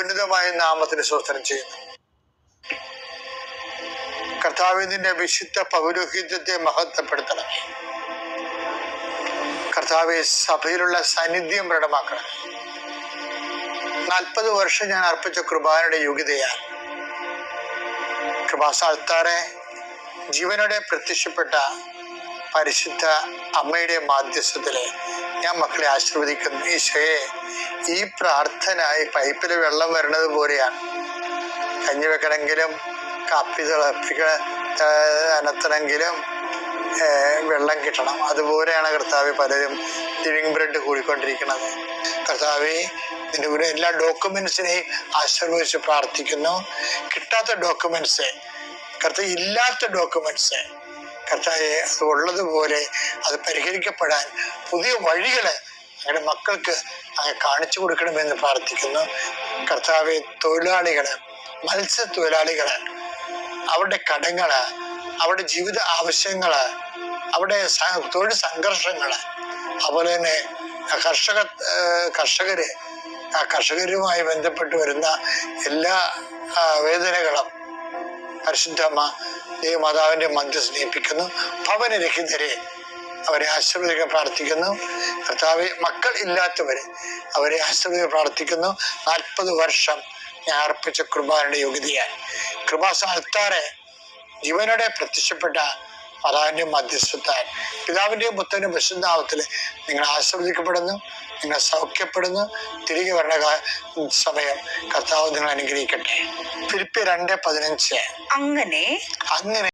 ഉന്നതമായ നാമത്തിന് സ്തോത്രം ചെയ്യുന്നു. കർത്താവിന്റെ വിശുദ്ധ പൗരോഹിത്യത്തെ മഹത്വപ്പെടുത്തണം. കർത്താവെ, സഭയിലുള്ള സാന്നിധ്യം പ്രകടമാക്കണം. 40 വർഷം ഞാൻ അർപ്പിച്ച കൃപാനയുടെ യോഗ്യതയാൽ കൃപാസ്ഥാനത്താറെ ജീവനോടെ പ്രത്യക്ഷപ്പെട്ട പരിശുദ്ധ അമ്മയുടെ മാധ്യസ്ഥത്തില് ഞാൻ മക്കളെ ആശീർവദിക്കുന്നു. ഈശോയെ, ഈ പ്രാർത്ഥന ഈ പൈപ്പിൽ വെള്ളം വരുന്നത് പോലെയാണ്. കഞ്ഞി വെക്കണമെങ്കിലും കാപ്പി അനത്തണമെങ്കിലും വെള്ളം കിട്ടണം. അതുപോലെയാണ് കർത്താവ് പലരും ലിവിങ് ബ്രെഡ് കൂടിക്കൊണ്ടിരിക്കുന്നത്. കർത്താവെ, നിന്റെ കൂടെ എല്ലാ ഡോക്യുമെന്റ്സിനെയും ആശീർവദിച്ച് പ്രാർത്ഥിക്കുന്നു. കിട്ടാത്ത ഡോക്യുമെന്റ്സ്, കർത്താവ് ഇല്ലാത്ത ഡോക്യുമെന്റ്സ്, കർത്താവെ, അത് ഉള്ളതുപോലെ അത് പരിഹരിക്കപ്പെടാൻ പുതിയ വഴികള് ഞങ്ങളുടെ മക്കൾക്ക് അങ്ങ് കാണിച്ചു കൊടുക്കണമെന്ന് പ്രാർത്ഥിക്കുന്നു. കർത്താവെ, തൊഴിലാളികള്, മത്സ്യത്തൊഴിലാളികള്, അവരുടെ കടങ്ങള്, അവരുടെ ജീവിത ആവശ്യങ്ങള്, അവരുടെ തൊഴിൽ സംഘർഷങ്ങള്, അതുപോലെ തന്നെ കർഷകരുമായി ബന്ധപ്പെട്ട് വരുന്ന എല്ലാ വേദനകളും പരിശുദ്ധമ്മ ദേവമാതാവിന്റെ മധ്യസ്ഥ ഏൽപ്പിക്കുന്നു. ഭവനരഹിതരെ അവരെ ആശീർവദിക്കാൻ പ്രാർത്ഥിക്കുന്നു. കർത്താവെ, മക്കൾ ഇല്ലാത്തവരെ അവരെ ആശീർവദിക്കാൻ പ്രാർത്ഥിക്കുന്നു. 40 വർഷം ഞാൻ അർപ്പിച്ച കൃപാനയുടെ യോഗ്യതയാൽ കൃപാസ്ഥാനത്താറെ ജീവനോടെ പ്രത്യക്ഷപ്പെട്ട മാതാവിന്റെ മധ്യസ്ഥത്താൽ പിതാവിന്റെയും പുത്രന്റെയും പരിശുദ്ധനാമത്തിൽ നിങ്ങൾ ആശീർവദിക്കപ്പെടുന്നു, നിങ്ങൾ സൗഖ്യപ്പെടുന്നു. തിരികെ വരണ സമയം കർത്താവ് നിങ്ങൾ അനുഗ്രഹിക്കട്ടെ. ഫിലിപ്പിയർ 2:15. അങ്ങനെ